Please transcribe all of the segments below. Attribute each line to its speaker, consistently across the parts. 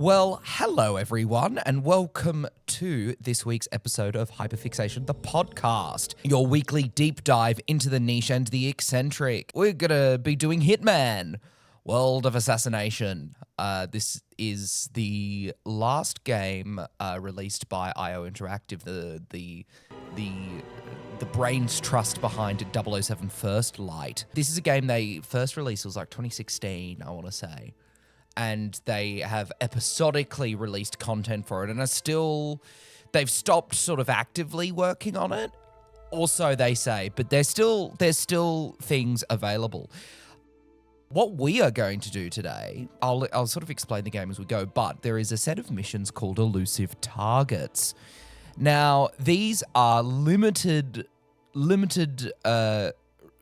Speaker 1: Well, hello everyone, and welcome to this week's episode of Hyperfixation, the podcast, your weekly deep dive into the niche and the eccentric. We're gonna be doing Hitman, World of Assassination. This is the last game released by IO Interactive, the brain's trust behind 007 First Light. This is a game they first released, it was like 2016, I want to say. And they have episodically released content for it and they've stopped sort of actively working on it. Or so they say, but there's still things available. What we are going to do today, I'll sort of explain the game as we go, but there is a set of missions called Elusive Targets. Now, these are limited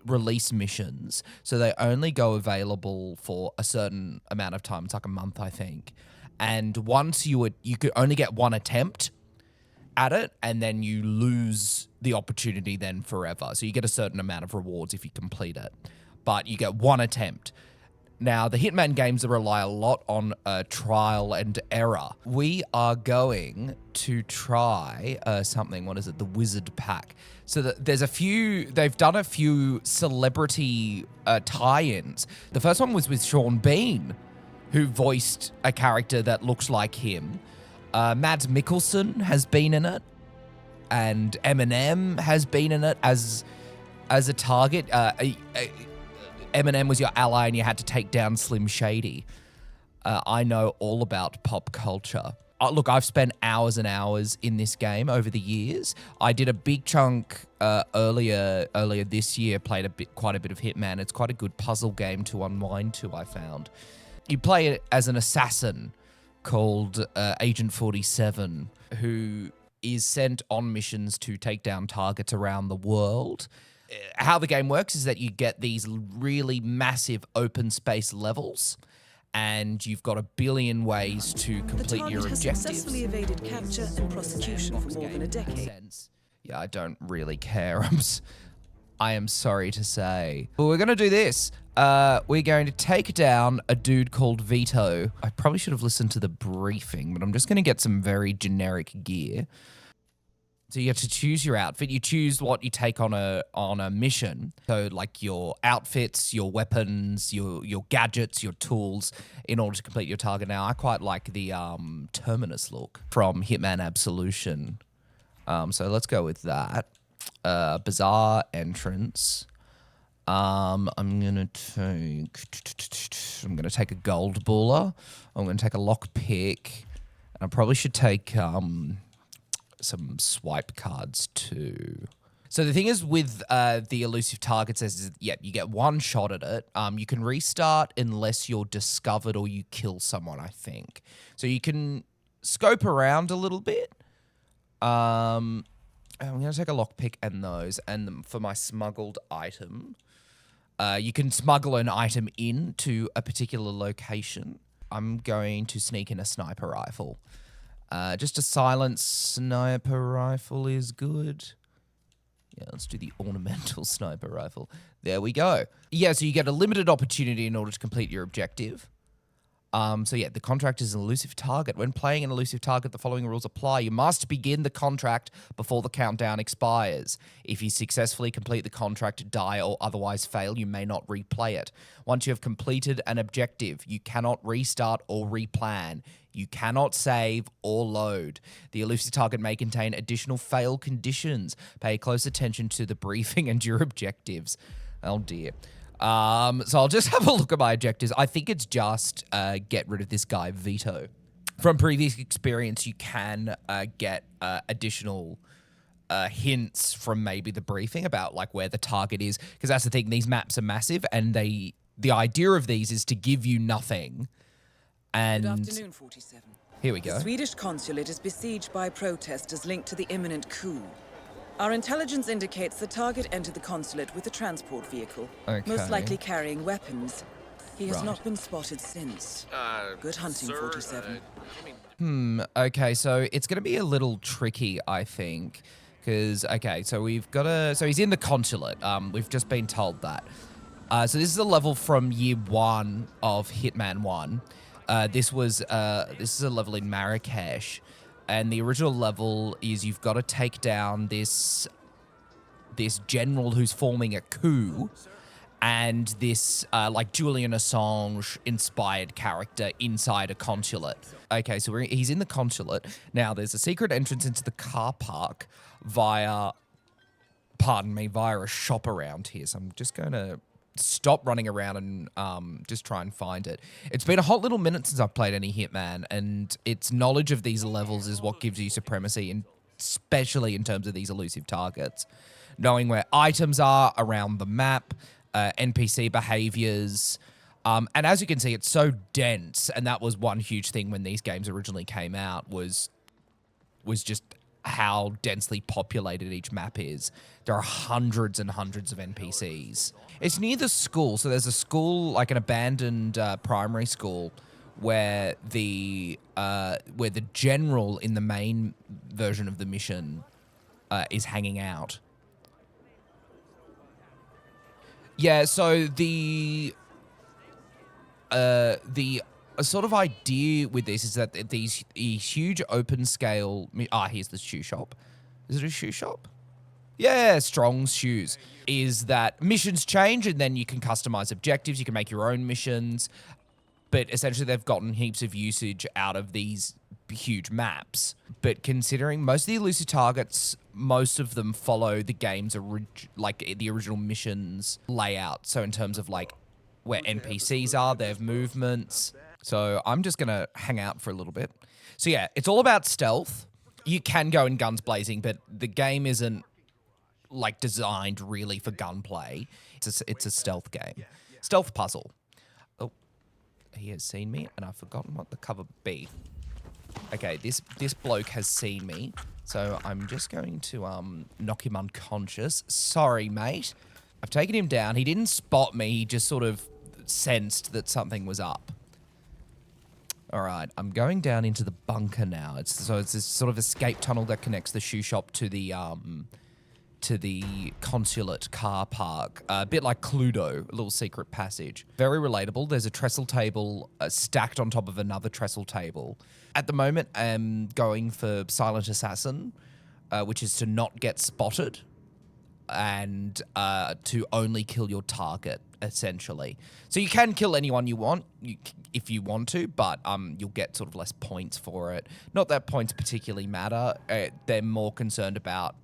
Speaker 1: release missions, so they only go available for a certain amount of time. It's like a month, I think. And once you could only get one attempt at it, and then you lose the opportunity then forever. So you get a certain amount of rewards if you complete it, but you get one attempt. Now, the Hitman games rely a lot on trial and error. We are going to try something, what is it? The Wizard Pack. So they've done a few celebrity tie-ins. The first one was with Sean Bean, who voiced a character that looks like him. Mads Mikkelsen has been in it, and Eminem has been in it as a target. Eminem was your ally and you had to take down Slim Shady. I know all about pop culture. Look, I've spent hours and hours in this game over the years. I did a big chunk earlier this year, played quite a bit of Hitman. It's quite a good puzzle game to unwind to, I found. You play it as an assassin called Agent 47, who is sent on missions to take down targets around the world. How the game works is that you get these really massive open space levels, and you've got a billion ways to complete your objectives.
Speaker 2: The target has successfully evaded capture and prosecution for more than a decade.
Speaker 1: Yeah, I don't really care. I am sorry to say. But we're going to do this. We're going to take down a dude called Vito. I probably should have listened to the briefing, but I'm just going to get some very generic gear. So you have to choose your outfit. You choose what you take on a mission. So like your outfits, your weapons, your gadgets, your tools in order to complete your target. Now, I quite like the Terminus look from Hitman Absolution. So let's go with that. Bizarre entrance. I'm gonna take a gold buller. I'm gonna take a lockpick. And I probably should take some swipe cards too. So the thing is with the elusive targets is, you get one shot at it. You can restart unless you're discovered or you kill someone, I think. So you can scope around a little bit. I'm going to take a lockpick and those. And for my smuggled item, you can smuggle an item into a particular location. I'm going to sneak in a sniper rifle. Just a silent sniper rifle is good. Yeah, let's do the ornamental sniper rifle. There we go. Yeah, so you get a limited opportunity in order to complete your objective. The contract is an elusive target. When playing an elusive target, the following rules apply. You must begin the contract before the countdown expires. If you successfully complete the contract, die, or otherwise fail, you may not replay it. Once you have completed an objective, you cannot restart or replan. You cannot save or load. The elusive target may contain additional fail conditions. Pay close attention to the briefing and your objectives. Oh dear. So I'll just have a look at my objectives. I think it's just get rid of this guy, Vito. From previous experience, you can get additional hints from maybe the briefing about like where the target is. Because that's the thing, these maps are massive and the idea of these is to give you nothing. And
Speaker 2: Good afternoon, 47.
Speaker 1: Here we go.
Speaker 2: The Swedish consulate is besieged by protesters linked to the imminent coup. Our intelligence indicates the target entered the consulate with a transport vehicle, most likely carrying weapons. He has not been spotted since. Good hunting, sir, 47.
Speaker 1: Okay, so it's going to be a little tricky, I think. Because, so so he's in the consulate. We've just been told that. So this is a level from year 1 of Hitman 1. This is a level in Marrakesh, and the original level is you've got to take down this general who's forming a coup, and this like Julian Assange inspired character inside a consulate. Okay, so he's in the consulate now. There's a secret entrance into the car park via a shop around here. So I'm just going to stop running around and just try and find it. It's been a hot little minute since I've played any Hitman, and its knowledge of these levels is what gives you supremacy, and especially in terms of these elusive targets. Knowing where items are around the map, NPC behaviors, and as you can see, it's so dense, and that was one huge thing when these games originally came out was just how densely populated each map is. There are hundreds and hundreds of NPCs. It's near the school, so there's a school, like an abandoned primary school, where the general in the main version of the mission is hanging out. Yeah, so the sort of idea with this is that these huge open scale... here's the shoe shop. Is it a shoe shop? Yeah, Strong's Shoes. Is that missions change, and then you can customize objectives. You can make your own missions. But essentially, they've gotten heaps of usage out of these huge maps. But considering most of the elusive targets, most of them follow the game's the original missions layout. So in terms of like where NPCs are, they have movements. So I'm just going to hang out for a little bit. So yeah, it's all about stealth. You can go in guns blazing, but the game isn't like designed really for gunplay. It's a stealth game. Stealth puzzle. Oh, he has seen me, and I've forgotten what the cover be. Okay, this bloke has seen me, so I'm just going to knock him unconscious. Sorry, mate. I've taken him down. He didn't spot me. He just sort of sensed that something was up. All right, I'm going down into the bunker now. It's this sort of escape tunnel that connects the shoe shop to the consulate car park. A bit like Cluedo, a little secret passage. Very relatable. There's a trestle table stacked on top of another trestle table. At the moment, I'm going for Silent Assassin, which is to not get spotted and to only kill your target, essentially. So you can kill anyone you want if you want to, but you'll get sort of less points for it. Not that points particularly matter. They're more concerned about,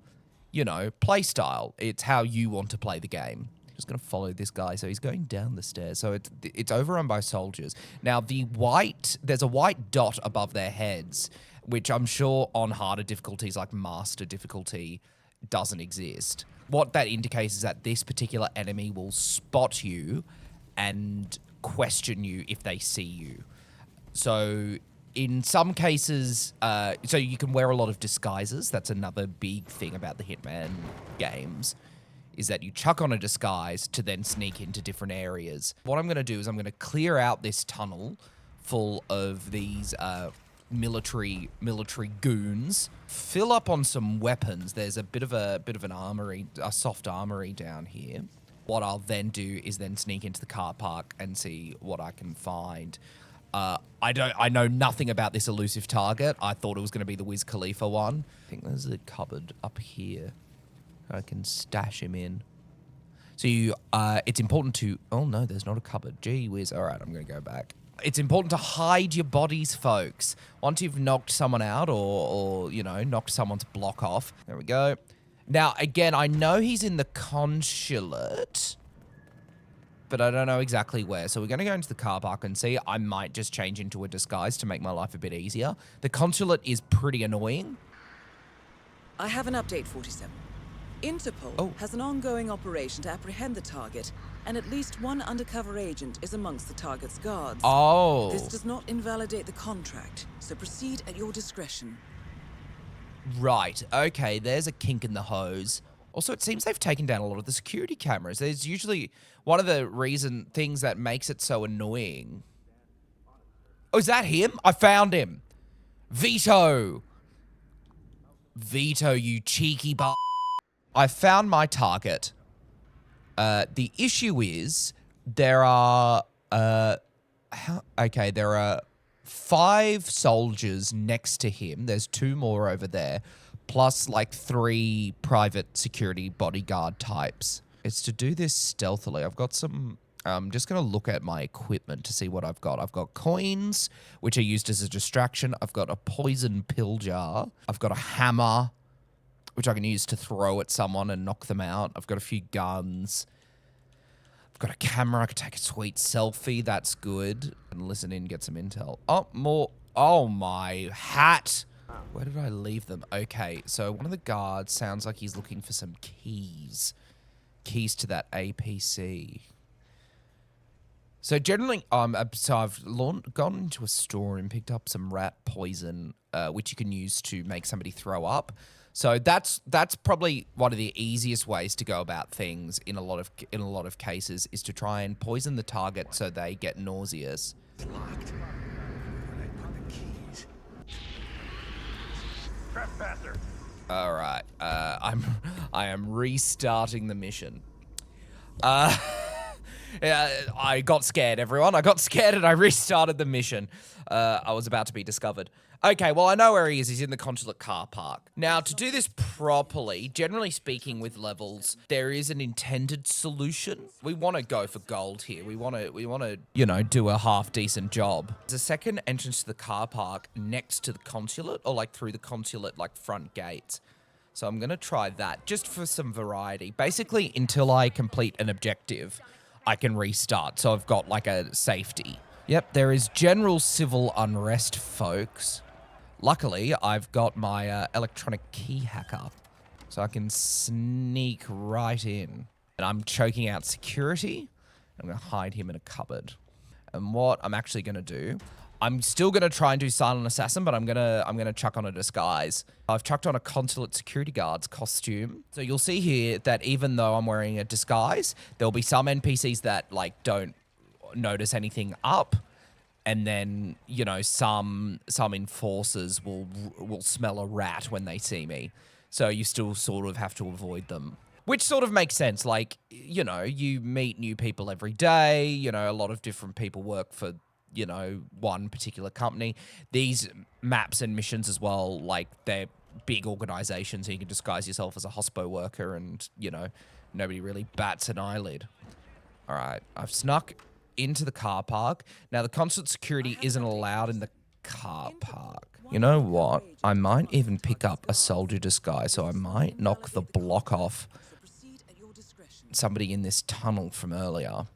Speaker 1: play style. It's how you want to play the game. Just going to follow this guy. So he's going down the stairs. So it's overrun by soldiers. Now, there's a white dot above their heads, which I'm sure on harder difficulties like master difficulty doesn't exist. What that indicates is that this particular enemy will spot you and question you if they see you. So in some cases, so you can wear a lot of disguises. That's another big thing about the Hitman games, is that you chuck on a disguise to then sneak into different areas. What I'm going to do is I'm going to clear out this tunnel full of these military goons, fill up on some weapons. There's a bit of an armory, a soft armory down here. What I'll then do is then sneak into the car park and see what I can find. I know nothing about this elusive target. I thought it was going to be the Wiz Khalifa one. I think there's a cupboard up here I can stash him in. So it's important to... Oh, no, there's not a cupboard. Gee whiz. All right, I'm going to go back. It's important to hide your bodies, folks. Once you've knocked someone out or knocked someone's block off. There we go. Now, again, I know he's in the consulate, but I don't know exactly where. So we're going to go into the car park and see. I might just change into a disguise to make my life a bit easier. The consulate is pretty annoying.
Speaker 2: I have an update, 47. Interpol has an ongoing operation to apprehend the target, and at least one undercover agent is amongst the target's guards.
Speaker 1: Oh.
Speaker 2: This does not invalidate the contract, so proceed at your discretion.
Speaker 1: Right. Okay, there's a kink in the hose. Also, it seems they've taken down a lot of the security cameras. There's usually one of the things that makes it so annoying. Oh, is that him? I found him. Vito, you cheeky I found my target. The issue is there are 5 soldiers next to him. There's 2 more over there, plus like 3 private security bodyguard types. It's to do this stealthily. I've got some... I'm just going to look at my equipment to see what I've got. I've got coins, which are used as a distraction. I've got a poison pill jar. I've got a hammer, which I can use to throw at someone and knock them out. I've got a few guns. I've got a camera. I could take a sweet selfie. That's good. And listen in, get some intel. Oh, more. Oh, my hat. Where did I leave them? Okay, so one of the guards sounds like he's looking for some keys. Keys to that APC. So generally, so I've gone into a store and picked up some rat poison, which you can use to make somebody throw up. So that's probably one of the easiest ways to go about things in a lot of cases, is to try and poison the target so they get nauseous.
Speaker 3: It's locked. Where did I put the keys? Trespasser.
Speaker 1: All right, I am restarting the mission. Yeah, I got scared, everyone. I got scared and I restarted the mission. I was about to be discovered. Okay, well, I know where he is. He's in the consulate car park. Now, to do this properly, generally speaking with levels, there is an intended solution. We want to go for gold here. We want to, you know, do a half-decent job. There's a second entrance to the car park next to the consulate, or like through the consulate, like front gates. So I'm going to try that just for some variety. Basically, until I complete an objective, I can restart. So I've got like a safety. Yep, there is general civil unrest, folks. Luckily, I've got my electronic key hacker, so I can sneak right in. And I'm choking out security. I'm going to hide him in a cupboard. And what I'm actually going to do, I'm still going to try and do silent assassin, but I'm going to chuck on a disguise. I've chucked on a consulate security guard's costume. So you'll see here that even though I'm wearing a disguise, there'll be some NPCs that like don't notice anything up. And then, you know, some enforcers will smell a rat when they see me. So you still sort of have to avoid them. Which sort of makes sense. Like, you know, you meet new people every day. You know, a lot of different people work for, you know, one particular company. These maps and missions as well, like, they're big organizations. So you can disguise yourself as a hospo worker and, you know, nobody really bats an eyelid. All right, I've snuck into the car park. Now, the consulate security isn't allowed in the car park. You know what? I might even pick up a soldier disguise, so I might knock the block off somebody in this tunnel from earlier.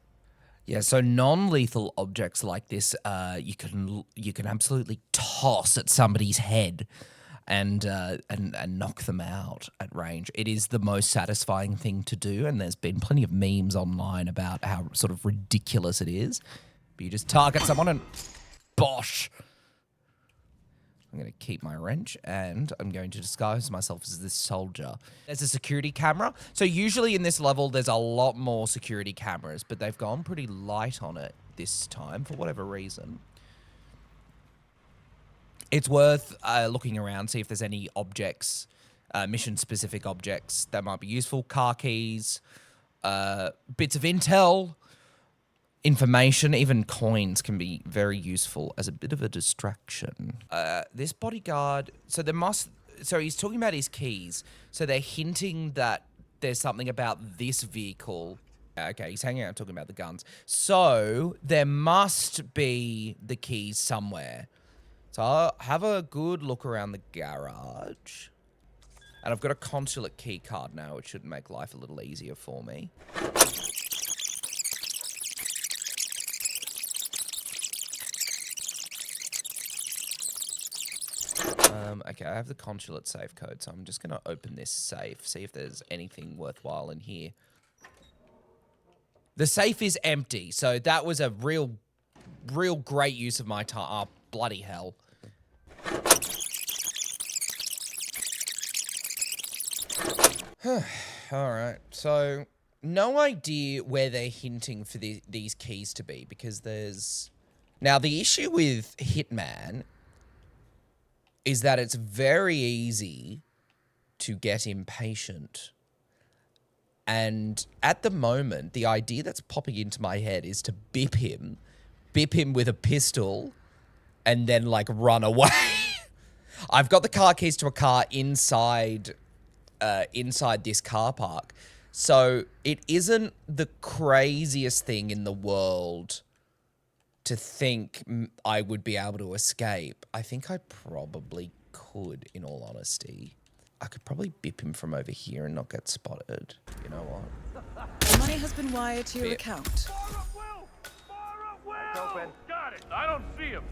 Speaker 1: Yeah, so non-lethal objects like this, you can absolutely toss at somebody's head and knock them out at range. It is the most satisfying thing to do, and there's been plenty of memes online about how sort of ridiculous it is. But you just target someone and bosh. I'm going to keep my wrench, and I'm going to disguise myself as this soldier. There's a security camera. So usually in this level, there's a lot more security cameras, but they've gone pretty light on it this time for whatever reason. It's worth looking around, see if there's any objects, mission-specific objects that might be useful. Car keys, bits of intel, information, even coins can be very useful as a bit of a distraction. This bodyguard, so he's talking about his keys. So they're hinting that there's something about this vehicle. Okay, he's hanging out talking about the guns. So there must be the keys somewhere. So I'll have a good look around the garage. And I've got a consulate key card now, which should make life a little easier for me. Okay, I have the consulate safe code, so I'm just going to open this safe, see if there's anything worthwhile in here. The safe is empty, so that was a real great use of my time. Oh, bloody hell. All right, so no idea where they're hinting for these keys to be, because there's... Now, the issue with Hitman is that it's very easy to get impatient. And at the moment, the idea that's popping into my head is to bip him with a pistol, and then like run away. I've got the car keys to a car inside this car park. So it isn't the craziest thing in the world to think I would be able to escape. I think I probably could, in all honesty. I could probably bip him from over here and not get spotted. You know what?
Speaker 2: The money has been wired to your account.
Speaker 3: Fire up, Will! Fire up, Will! Open. Got it. I don't see him.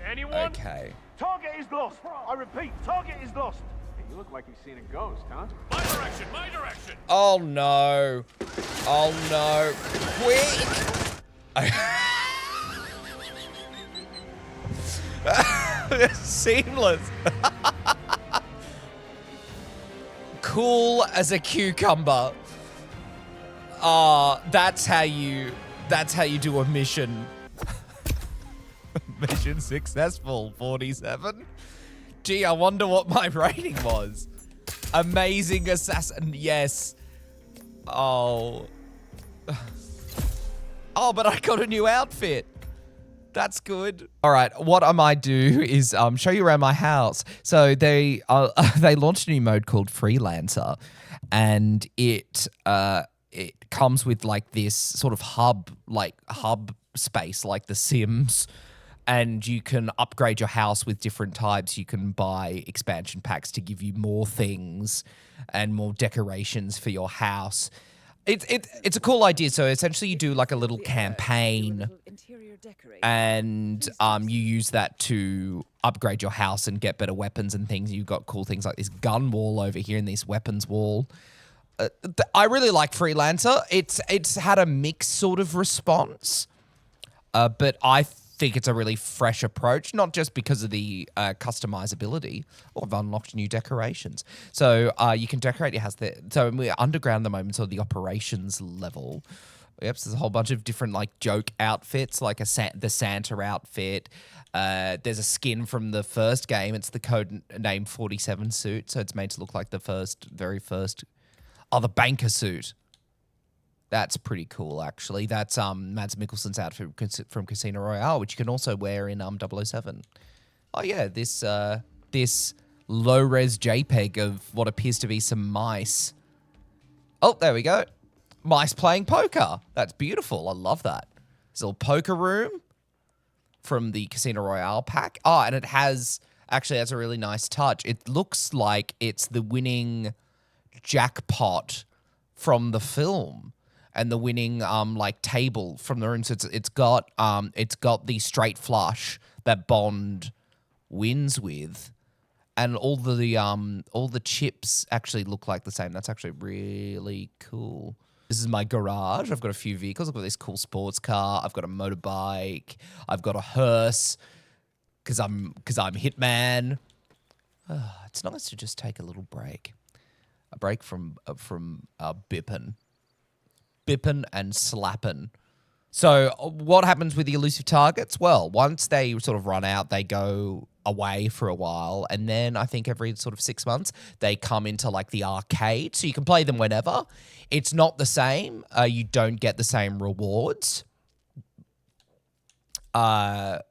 Speaker 3: Anyone?
Speaker 1: Okay.
Speaker 3: Target is lost. I repeat, target is lost. Hey, you look like you've seen a ghost, huh? My direction, my direction.
Speaker 1: Oh no. Oh no. Quick! Seamless. Cool as a cucumber. That's how you do a mission. Mission successful, 47. Gee, I wonder what my rating was. Amazing assassin, yes. Oh. Oh, but I got a new outfit. That's good. All right, what I might do is show you around my house. So they launched a new mode called Freelancer, and it comes with like this sort of hub space like The Sims, and you can upgrade your house with different types. You can buy expansion packs to give you more things and more decorations for your house. It's a cool idea. So essentially you do like a little campaign and you use that to upgrade your house and get better weapons and things. You've got cool things like this gun wall over here and this weapons wall. I really like Freelancer. It's had a mixed sort of response, but I think it's a really fresh approach, not just because of the customizability. Oh, I've unlocked new decorations. So you can decorate your house there. So we're underground at the moment, so the operations level. Yep, so there's a whole bunch of different like joke outfits, like the Santa outfit. There's a skin from the first game. It's the code name 47 suit, so it's made to look like the very first. Oh, the banker suit. That's pretty cool, actually. That's Mads Mikkelsen's outfit from Casino Royale, which you can also wear in 007. Oh yeah, this low-res JPEG of what appears to be some mice. Oh, there we go. Mice playing poker. That's beautiful. I love that. There's a little poker room from the Casino Royale pack. Oh, and it has a really nice touch. It looks like it's the winning jackpot from the film. And the winning like table from the room, so it's got the straight flush that Bond wins with, and all the chips actually look like the same. That's actually really cool. This is my garage. I've got a few vehicles. I've got this cool sports car. I've got a motorbike. I've got a hearse because I'm Hitman. It's nice to just take a little break, a break from bippin' and slappin'. So what happens with the elusive targets? Well, once they sort of run out, they go away for a while. And then I think every sort of 6 months, they come into like the arcade. So you can play them whenever. It's not the same. You don't get the same rewards. But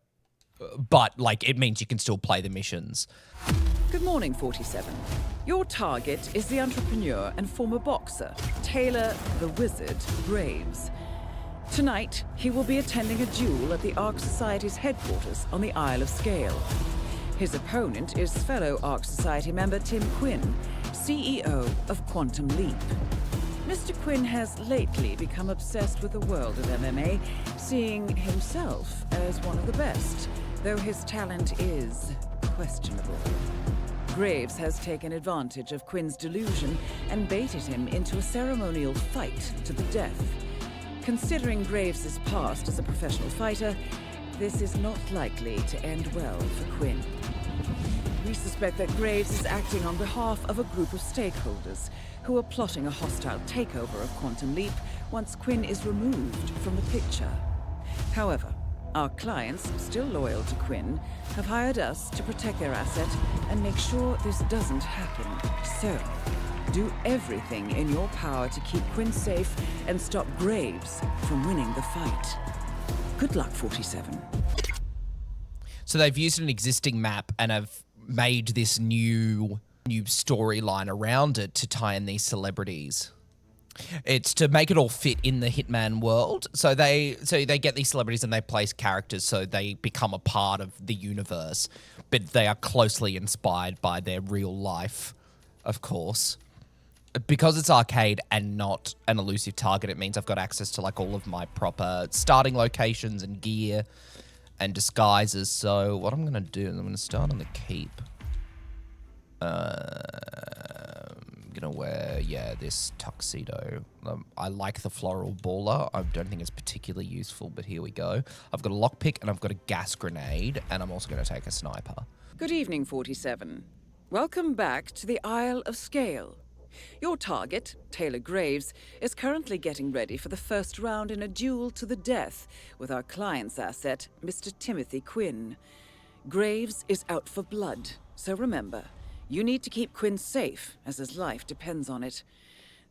Speaker 1: like it means you can still play the missions.
Speaker 2: Good morning, 47. Your target is the entrepreneur and former boxer, Taylor the Wizard Graves. Tonight, he will be attending a duel at the Ark Society's headquarters on the Isle of Scale. His opponent is fellow Ark Society member Tim Quinn, CEO of Quantum Leap. Mr. Quinn has lately become obsessed with the world of MMA, seeing himself as one of the best, though his talent is questionable. Graves has taken advantage of Quinn's delusion and baited him into a ceremonial fight to the death. Considering Graves' past as a professional fighter, this is not likely to end well for Quinn. We suspect that Graves is acting on behalf of a group of stakeholders who are plotting a hostile takeover of Quantum Leap once Quinn is removed from the picture. However, our clients, still loyal to Quinn, have hired us to protect their asset and make sure this doesn't happen. So, do everything in your power to keep Quinn safe and stop Graves from winning the fight. Good luck, 47.
Speaker 1: So they've used an existing map and have made this new storyline around it to tie in these celebrities. It's to make it all fit in the Hitman world. So they get these celebrities and they place characters so they become a part of the universe, but they are closely inspired by their real life, of course. Because it's arcade and not an elusive target, it means I've got access to like all of my proper starting locations and gear and disguises. So what I'm going to do is I'm going to start on the keep. I'm going to wear, this tuxedo. I like the floral baller. I don't think it's particularly useful, but here we go. I've got a lockpick and I've got a gas grenade, and I'm also going to take a sniper.
Speaker 2: Good evening, 47. Welcome back to the Isle of Scale. Your target, Taylor Graves, is currently getting ready for the first round in a duel to the death with our client's asset, Mr. Timothy Quinn. Graves is out for blood, so remember, you need to keep Quinn safe, as his life depends on it.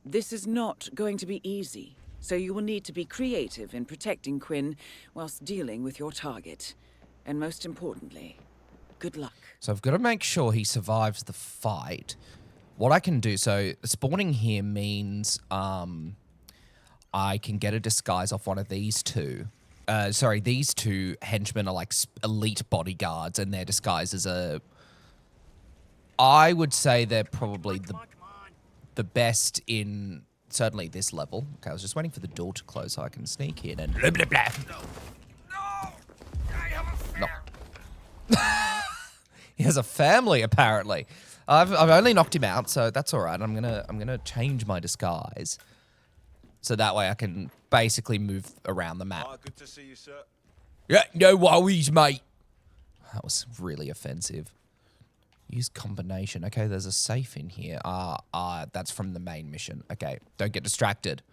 Speaker 2: This is not going to be easy, so you will need to be creative in protecting Quinn whilst dealing with your target. And most importantly, good luck.
Speaker 1: So I've got to make sure he survives the fight. What I can do, so spawning here means I can get a disguise off one of these two. These two henchmen are like elite bodyguards, and their disguises are... I would say they're probably the best in certainly this level. Okay, I was just waiting for the door to close so I can sneak in and blah, blah, blah.
Speaker 3: No! I have a family!
Speaker 1: He has a family, apparently. I've only knocked him out, so that's all right. I'm gonna change my disguise, so that way I can basically move around the map.
Speaker 3: Good to see you, sir.
Speaker 1: Yeah, no worries, mate. That was really offensive. Use combination. Okay, there's a safe in here. That's from the main mission. Okay, don't get distracted.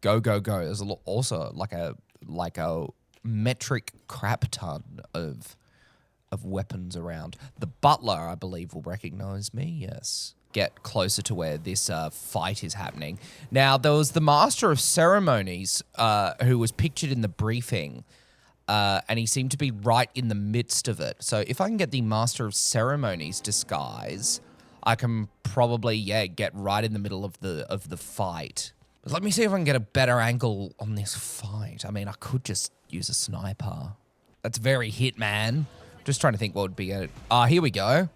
Speaker 1: Go, go, go. There's also like a metric crap ton of weapons around. The butler, I believe, will recognize me. Yes. Get closer to where this fight is happening. Now, there was the Master of Ceremonies who was pictured in the briefing, and he seemed to be right in the midst of it. So if I can get the Master of Ceremonies disguise, I can probably, get right in the middle of the fight. But let me see if I can get a better angle on this fight. I mean, I could just use a sniper. That's very Hitman. Just trying to think what would be it. Here we go.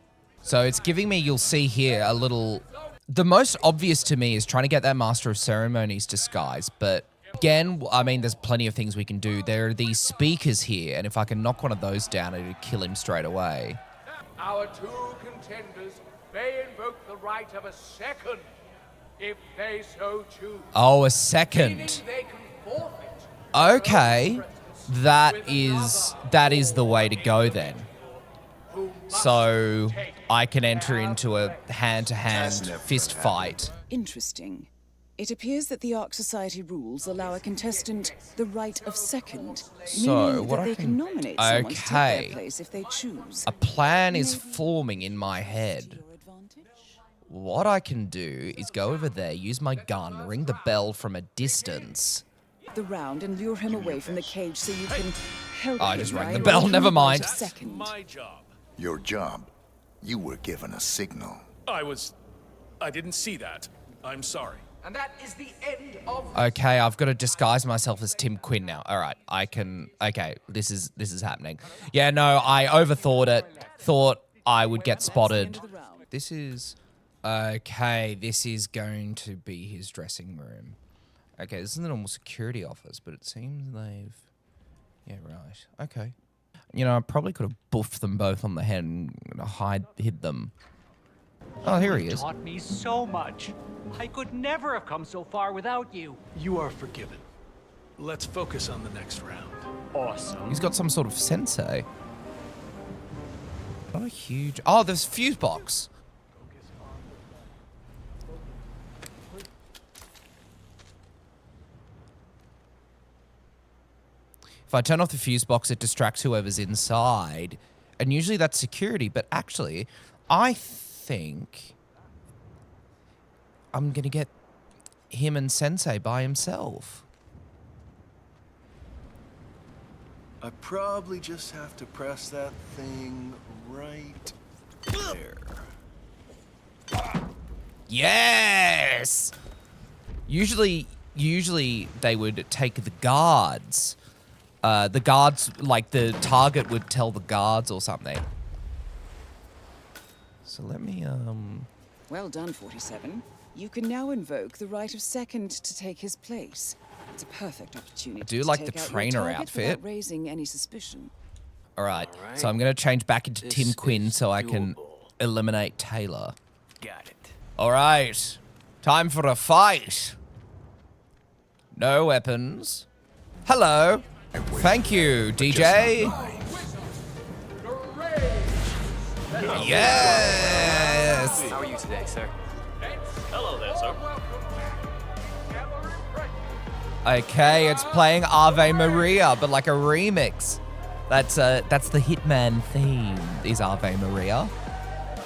Speaker 1: So it's giving me, you'll see here, a little... The most obvious to me is trying to get that Master of Ceremonies disguise, but again, I mean, there's plenty of things we can do. There are these speakers here, and if I can knock one of those down, it would kill him straight away.
Speaker 3: Our two contenders may invoke the right of a second, if they so choose.
Speaker 1: Oh, a second.
Speaker 3: They can forfeit.
Speaker 1: Okay. That is the way to go then. So I can enter into a hand-to-hand fist fight.
Speaker 2: Interesting. It appears that the Ark Society rules allow a contestant the right of second, meaning that they can nominate someone to take their place if they choose.
Speaker 1: A plan is forming in my head. What I can do is go over there, use my gun, ring the bell from a distance.
Speaker 2: The round and lure him away from the cage so you can help
Speaker 1: I
Speaker 2: him
Speaker 1: just rang
Speaker 2: right
Speaker 1: the bell,
Speaker 2: away.
Speaker 1: never mind.
Speaker 2: Second.
Speaker 3: My job.
Speaker 4: Your job? You were given a signal.
Speaker 3: I didn't see that. I'm sorry. And that is the end of...
Speaker 1: Okay, I've got to disguise myself as Tim Quinn now. All right, I can... Okay, this is happening. Yeah, no, I overthought it. Thought I would get spotted. This is... Okay, this is going to be his dressing room. Okay, this is the normal security office, but it seems they've... Yeah, right. Okay. You know, I probably could have buffed them both on the head and hid them. Oh, here he is.
Speaker 5: You taught me so much. I could never have come so far without you.
Speaker 6: You are forgiven. Let's focus on the next round.
Speaker 5: Awesome.
Speaker 1: He's got some sort of sensei. Not a huge... Oh, there's a fuse box. If I turn off the fuse box, it distracts whoever's inside. And usually that's security, but actually, I think I'm going to get him and Sensei by himself.
Speaker 7: I probably just have to press that thing right there.
Speaker 1: Yes! Usually they would take the guards. The guards, like the target would tell the guards or something. So let me,
Speaker 2: Well done, 47. You can now invoke the right of second to take his place. It's a perfect opportunity.
Speaker 1: I do
Speaker 2: to
Speaker 1: like
Speaker 2: take
Speaker 1: the
Speaker 2: out your
Speaker 1: trainer
Speaker 2: target
Speaker 1: outfit.
Speaker 2: without raising any suspicion.
Speaker 1: All right. So I'm going to change back into
Speaker 6: This
Speaker 1: Tim Quinn
Speaker 6: is
Speaker 1: so I can
Speaker 6: doable.
Speaker 1: eliminate Taylor.
Speaker 6: Got it.
Speaker 1: All right. Time for a fight. No weapons. Hello. Thank you, DJ. Yes.
Speaker 5: How are you today, sir?
Speaker 3: Hello there, sir.
Speaker 1: Okay, it's playing Ave Maria, but like a remix. That's the Hitman theme, is Ave Maria.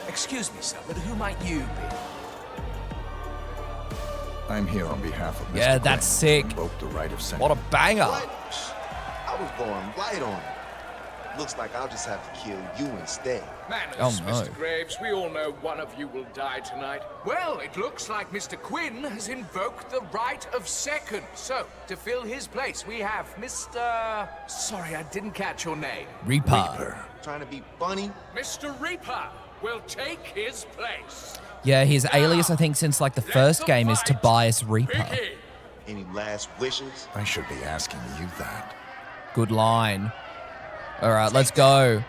Speaker 5: Excuse me, sir, but who might you be?
Speaker 4: I'm here on behalf of Mr.
Speaker 1: Yeah, that's
Speaker 4: Quinn to
Speaker 1: sick.
Speaker 4: invoke the right of second.
Speaker 1: What a banger.
Speaker 8: I was going right on it. Looks like I'll just have to kill you instead.
Speaker 9: Manners,
Speaker 1: Oh, no.
Speaker 9: Mr. Graves. We all know one of you will die tonight. Well, it looks like Mr. Quinn has invoked the right of second. So, to fill his place, we have Mr. Sorry, I didn't catch your name.
Speaker 1: Reaper.
Speaker 8: Trying to be funny?
Speaker 9: Mr. Reaper will take his place.
Speaker 1: Yeah, his alias, I think, since like the first game is Tobias Reaper.
Speaker 9: Begin.
Speaker 8: Any last wishes?
Speaker 4: I should be asking you that.
Speaker 1: Good line. All right, let's go.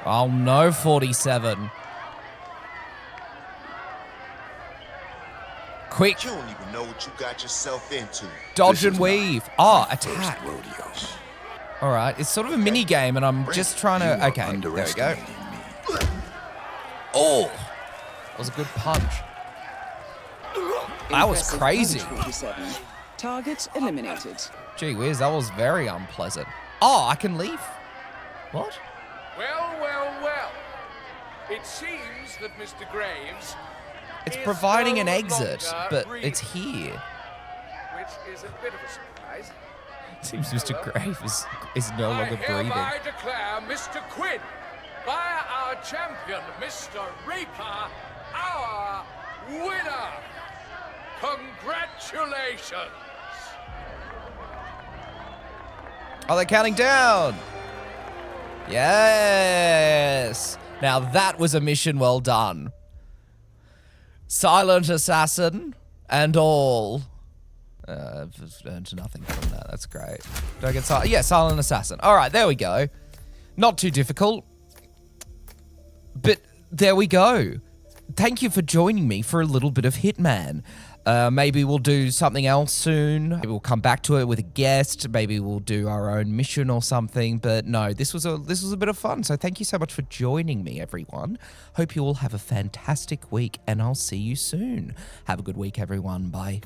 Speaker 1: Oh no, 47. Quick,
Speaker 8: You don't even know what you got yourself into.
Speaker 1: dodge
Speaker 4: This
Speaker 1: and
Speaker 4: is
Speaker 1: weave. Oh,
Speaker 4: First
Speaker 1: attack.
Speaker 4: rodeo.
Speaker 1: All right, it's sort of a mini game, and I'm just trying
Speaker 4: You
Speaker 1: to.
Speaker 4: are
Speaker 1: Okay, there we go.
Speaker 4: underestimating me.
Speaker 1: Oh, that was a good punch. That was
Speaker 2: Impressive
Speaker 1: crazy.
Speaker 2: punch, 47. Target eliminated.
Speaker 1: Gee whiz, that was very unpleasant. Oh, I can leave. What?
Speaker 9: Well, well, well. It seems that Mr. Graves
Speaker 1: It's
Speaker 9: is
Speaker 1: providing an
Speaker 9: no
Speaker 1: exit,
Speaker 9: longer
Speaker 1: but
Speaker 9: breathing,
Speaker 1: it's here.
Speaker 9: which is a bit of a surprise.
Speaker 1: Seems Mr. Graves is no longer
Speaker 9: I
Speaker 1: breathing.
Speaker 9: hereby declare Mr. Quinn, by our champion, Mr. Reaper, our winner. Congratulations.
Speaker 1: Oh, they're counting down. Yes. Now that was a mission well done. Silent assassin and all. I've earned nothing from that. That's great. Do I get silent? Yeah, silent assassin. All right, there we go. Not too difficult. But there we go. Thank you for joining me for a little bit of Hitman. Maybe we'll do something else soon. Maybe we'll come back to it with a guest. Maybe we'll do our own mission or something. But no, this was a bit of fun. So thank you so much for joining me, everyone. Hope you all have a fantastic week, and I'll see you soon. Have a good week, everyone. Bye.